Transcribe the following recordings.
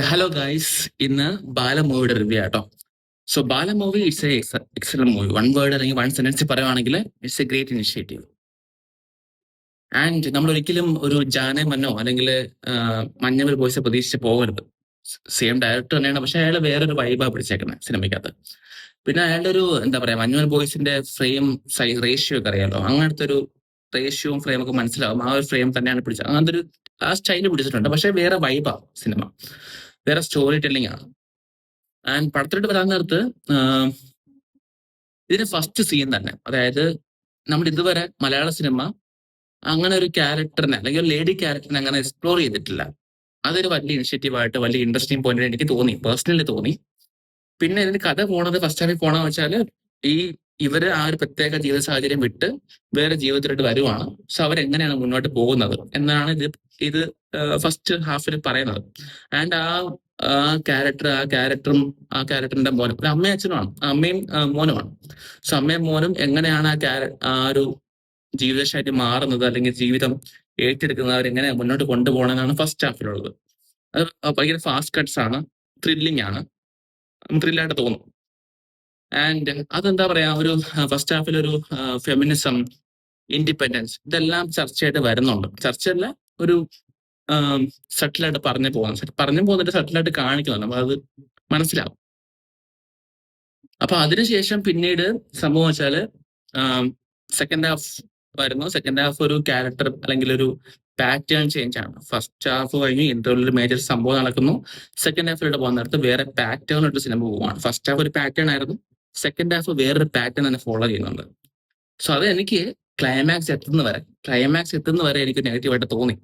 Hello guys, ഇന്ന് ബാല മൂവിയുടെ review ആട്ടോ. So Bala movie it's A excellent movie. One word അല്ലെങ്കിൽ വൺ സെന്റൻസ് പറയുവാണെങ്കിൽ it's A great initiative. And നമ്മൾ ഒരിക്കലും ഒരു ജാനെ മന്നോ അല്ലെങ്കിൽ മഞ്ഞവൽ ബോയ്സ് പ്രതീക്ഷിച്ച് പോകരുത്. സെയിം ഡയറക്ടർ തന്നെയാണ്, പക്ഷെ അയാൾ വേറൊരു വൈബാ പിടിച്ചേക്കുന്നത് സിനിമയ്ക്കകത്ത്. പിന്നെ അയാളുടെ ഒരു എന്താ പറയാ, മഞ്ഞവൽ ബോയ്സിന്റെ ഫ്രെയിം സൈസ് റേഷ്യോ ഒക്കെ അറിയാലോ, അങ്ങനത്തെ ഒരു റേഷ്യോയും ഫ്രെയിം ഒക്കെ മനസ്സിലാവും. ആ ഒരു ഫ്രെയിം തന്നെയാണ് പിടിച്ചത്, അങ്ങനത്തെ ഒരു ആ സ്റ്റൈല് പിടിച്ചിട്ടുണ്ട്. പക്ഷെ വേറെ വൈബാ സിനിമ, വേറെ സ്റ്റോറി ടെല്ലിംഗ് ആണ്. ആൻഡ് പടത്തിലോട്ട് വരാൻ നേരത്ത് ഇതിന്റെ ഫസ്റ്റ് സീൻ തന്നെ, അതായത് നമ്മൾ ഇതുവരെ മലയാള സിനിമ അങ്ങനെ ഒരു ക്യാരക്ടറിനെ അല്ലെങ്കിൽ ഒരു ലേഡി ക്യാരക്ടറിനെ അങ്ങനെ എക്സ്പ്ലോർ ചെയ്തിട്ടില്ല. അതൊരു വലിയ ഇനിഷ്യേറ്റീവ് ആയിട്ട് വലിയ ഇൻട്രസ്റ്റിംഗ് പോയിന്റ് എനിക്ക് തോന്നി, പേഴ്സണലി തോന്നി. പിന്നെ ഇതിന് കഥ പോണത് ഫസ്റ്റ് ഹാഫിൽ പോണെന്ന് വെച്ചാൽ ഈ ഇവര് ആ ഒരു പ്രത്യേക ജീവിത സാഹചര്യം വിട്ട് വേറെ ജീവിതത്തിലോട്ട് വരുവാണ്. സോ അവരെങ്ങനെയാണ് മുന്നോട്ട് പോകുന്നത് എന്നാണ് ഇത് ഫസ്റ്റ് ഹാഫിൽ പറയുന്നത്. ആൻഡ് ആ ക്യാരക്ടറും ആ ക്യാരക്ടറിന്റെ മോനും ഒരു അമ്മയും അച്ഛനുമാണ്, അമ്മയും മോനുമാണ്. സോ അമ്മയും മോനും എങ്ങനെയാണ് ആ ഒരു ജീവിതശൈലി മാറുന്നത് അല്ലെങ്കിൽ ജീവിതം ഏറ്റെടുക്കുന്നത്, അവരെങ്ങനെ മുന്നോട്ട് കൊണ്ടുപോകണമെന്നാണ് ഫസ്റ്റ് ഹാഫിലുള്ളത്. അത് ഭയങ്കര ഫാസ്റ്റ് കട്ട്സ് ആണ്, ത്രില്ലിംഗ് ആണ്, ത്രില്ലായിട്ട് തോന്നും. ആൻഡ് അതെന്താ പറയാ, ഒരു ഫസ്റ്റ് ഹാഫിൽ ഒരു ഫെമിനിസം, ഇൻഡിപെൻഡൻസ് ഇതെല്ലാം ചർച്ചയായിട്ട് വരുന്നുണ്ട്. ചർച്ചയല്ല, ഒരു സട്ടിലായിട്ട് പറഞ്ഞു പോകുന്നിട്ട് സട്ടിലായിട്ട് കാണിക്കുന്നുണ്ട്, നമ്മളത് മനസ്സിലാവും. അപ്പൊ അതിനുശേഷം പിന്നീട് സംഭവം വെച്ചാല് സെക്കൻഡ് ഹാഫ് വരുന്നു. സെക്കൻഡ് ഹാഫ് ഒരു ക്യാരക്ടർ അല്ലെങ്കിൽ ഒരു പാറ്റേൺ ചേഞ്ച് ആണ്. ഫസ്റ്റ് ഹാഫ് കഴിഞ്ഞ് ഇന്റർവ്യൂവിൽ മേജർ സംഭവം നടക്കുന്നു. സെക്കൻഡ് ഹാഫിലൂടെ പോകുന്ന നേരത്ത് വേറെ പാറ്റേണിലോട്ട് സിനിമ പോവുകയാണ്. ഫസ്റ്റ് ഹാഫ് ഒരു പാറ്റേൺ ആയിരുന്നു, സെക്കൻഡ് ഹാഫ് വേറൊരു പാറ്റേൺ തന്നെ ഫോളോ ചെയ്യുന്നുണ്ട്. സോ അത് എനിക്ക് ക്ലൈമാക്സ് എത്തുന്ന വരെ എനിക്ക് നെഗറ്റീവായിട്ട് തോന്നി.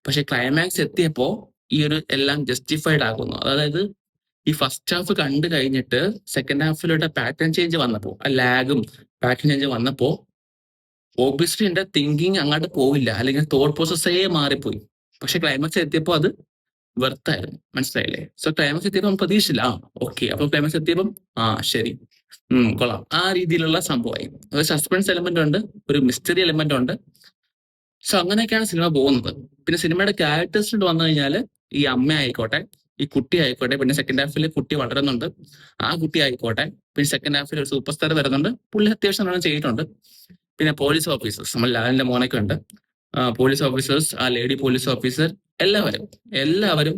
പക്ഷെ ക്ലൈമാക്സ് എത്തിയപ്പോ ഈ ഒരു എല്ലാം ജസ്റ്റിഫൈഡ് ആകുന്നു. അതായത് ഈ ഫസ്റ്റ് ഹാഫ് കണ്ടു കഴിഞ്ഞിട്ട് സെക്കൻഡ് ഹാഫിലൂടെ പാറ്റേൺ ചേഞ്ച് വന്നപ്പോ, ആ ലാഗും പാറ്റേൺ ചേഞ്ച് വന്നപ്പോ ഓബിയസ്ലി എന്റെ തിങ്കിങ് അങ്ങോട്ട് പോവില്ല, അല്ലെങ്കിൽ തോട്ട് പ്രോസസ്സേ മാറിപ്പോയി. പക്ഷെ ക്ലൈമാക്സ് എത്തിയപ്പോ അത് വെർത്തായിരുന്നു, മനസ്സിലായില്ലേ? സോ ക്ലൈമാക്സ് എത്തിയപ്പോൾ നമ്മൾ പ്രതീക്ഷിച്ചില്ല, ഓക്കെ അപ്പൊ ക്ലൈമാക്സ് എത്തിയപ്പം ശരി, കൊള്ളാം, ആ രീതിയിലുള്ള സംഭവമായി. ഒരു സസ്പെൻസ് എലമെന്റ് ഉണ്ട്, ഒരു മിസ്റ്ററി എലമെന്റ് ഉണ്ട്. സോ അങ്ങനെയൊക്കെയാണ് സിനിമ പോകുന്നത്. പിന്നെ സിനിമയുടെ ക്യാരക്ടേഴ്സിലോട്ട് വന്നു കഴിഞ്ഞാൽ ഈ അമ്മ ആയിക്കോട്ടെ, ഈ കുട്ടി ആയിക്കോട്ടെ, പിന്നെ സെക്കൻഡ് ഹാഫിൽ കുട്ടി വളരുന്നുണ്ട്, ആ കുട്ടി ആയിക്കോട്ടെ, പിന്നെ സെക്കൻഡ് ഹാഫിൽ ഒരു സൂപ്പർ സ്റ്റാർ വരുന്നുണ്ട്, പുള്ളി അത്യാവശ്യം നല്ലോണം ചെയ്തിട്ടുണ്ട്. പിന്നെ പോലീസ് ഓഫീസേഴ്സ്, നമ്മൾ ലാലിന്റെ മോനൊക്കെ ഉണ്ട്, പോലീസ് ഓഫീസേഴ്സ്, ആ ലേഡി പോലീസ് ഓഫീസർ, എല്ലാവരും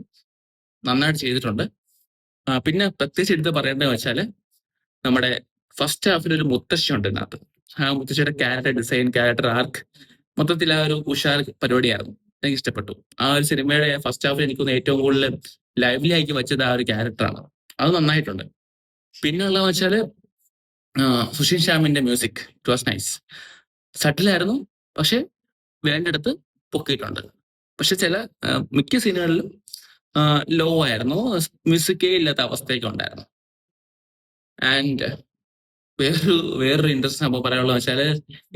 നന്നായിട്ട് ചെയ്തിട്ടുണ്ട്. പിന്നെ പ്രത്യേകിച്ച് എടുത്ത് പറയേണ്ടത് വെച്ചാൽ നമ്മുടെ ഫസ്റ്റ് ഹാഫിൽ ഒരു മുത്തശ്ശി ഉണ്ട് ഇതിനകത്ത്. ആ മുത്തശ്ശിയുടെ ക്യാരക്ടർ ഡിസൈൻ, ക്യാരക്ടർ ആർക്ക്, മൊത്തത്തിൽ ആ ഒരു ഉഷാർ പരിപാടിയായിരുന്നു, എനിക്ക് ഇഷ്ടപ്പെട്ടു. ആ ഒരു സിനിമയുടെ ഫസ്റ്റ് ഹാഫിൽ എനിക്കൊന്ന് ഏറ്റവും കൂടുതൽ ലൈവ്ലി ആക്കി വെച്ചത് ആ ഒരു ക്യാരക്ടറാണ്, അത് നന്നായിട്ടുണ്ട്. പിന്നെ ഉള്ളതെന്ന് വെച്ചാല് സുശീൽ ശ്യാമിന്റെ മ്യൂസിക്, ഇറ്റ് വാസ് നൈസ്. സട്ടിലായിരുന്നു, പക്ഷെ വേണ്ടടുത്ത് പൊക്കിയിട്ടുണ്ട്. പക്ഷെ മിക്ക സീനുകളിലും ലോ ആയിരുന്നു, മ്യൂസിക്കേ ഇല്ലാത്ത അവസ്ഥയൊക്കെ ഉണ്ടായിരുന്നു. ആൻഡ് വേറൊരു ഇൻട്രസ്റ്റ് സംഭവം പറയാനുള്ളത് വെച്ചാല്,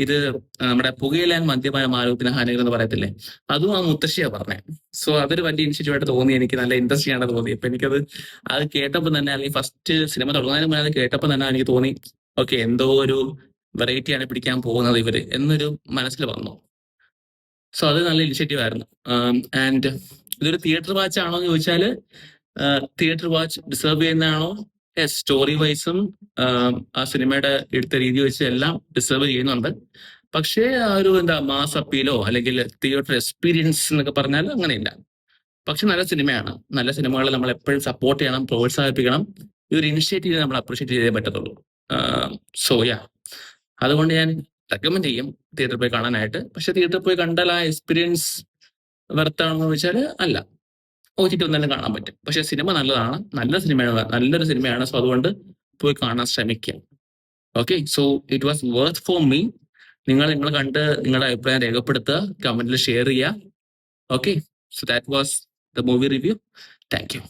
ഇത് നമ്മുടെ പുകയില മദ്യമായ ആരോഗ്യത്തിന് ഹാനികരം എന്ന് പറയത്തില്ലേ, അതും ആ മുത്തശ്ശിയാ പറഞ്ഞേ. സോ അതൊരു വലിയ ഇനിഷ്യേറ്റീവ് ആയിട്ട് തോന്നി, എനിക്ക് നല്ല ഇൻട്രസ്റ്റിംഗ് ആണ് തോന്നി. അപ്പൊ അത് കേട്ടപ്പോൾ തന്നെ, അല്ലെങ്കിൽ ഫസ്റ്റ് സിനിമ തുടങ്ങുന്നതിന് മുന്നേ അത് കേട്ടപ്പോൾ തന്നെ എനിക്ക് തോന്നി, ഓക്കെ എന്തോ ഒരു വെറൈറ്റിയാണ് പിടിക്കാൻ പോകുന്നത് ഇവര് എന്നൊരു മനസ്സിൽ വന്നു. സോ അത് നല്ല ഇനിഷ്യേറ്റീവ് ആയിരുന്നു. ആൻഡ് ഇതൊരു തിയേറ്റർ വാച്ച് ആണോ എന്ന് ചോദിച്ചാൽ തിയേറ്റർ വാച്ച് ഡിസേർവ് ചെയ്യുന്നതാണോ? സ്റ്റോറി വൈസും ആ സിനിമയുടെ എടുത്ത രീതി വെച്ച് എല്ലാം ഡിസേർവ് ചെയ്യുന്നുണ്ട്. പക്ഷേ ആ ഒരു മാസ് അപ്പീലോ അല്ലെങ്കിൽ തിയേറ്റർ എക്സ്പീരിയൻസ് എന്നൊക്കെ പറഞ്ഞാൽ അങ്ങനെയില്ല. പക്ഷെ നല്ല സിനിമയാണ്. നല്ല സിനിമകളെ നമ്മൾ എപ്പോഴും സപ്പോർട്ട് ചെയ്യണം, പ്രോത്സാഹിപ്പിക്കണം. ഈ ഒരു ഇനിഷ്യേറ്റീവ് നമ്മൾ അപ്രീഷിയേറ്റ് ചെയ്തേ പറ്റത്തുള്ളൂ. സോ അതുകൊണ്ട് ഞാൻ റെക്കമെൻഡ് ചെയ്യും തിയേറ്ററിൽ പോയി കാണാനായിട്ട്. പക്ഷെ തിയേറ്ററിൽ പോയി കണ്ടാൽ ആ എക്സ്പീരിയൻസ് വെർത്താണെന്ന് ചോദിച്ചാൽ അല്ല, OTT ഒന്നും കാണാൻ പറ്റും. പക്ഷെ സിനിമ നല്ലതാണ്, നല്ലൊരു സിനിമയാണ്. സോ അതുകൊണ്ട് പോയി കാണാൻ ശ്രമിക്കുക. Okay, so it was worth for me. നിങ്ങൾ കണ്ട് നിങ്ങളുടെ അഭിപ്രായം രേഖപ്പെടുത്തുക, കമന്റിൽ ഷെയർ ചെയ്യുക. Okay, so that was the movie review. Thank you.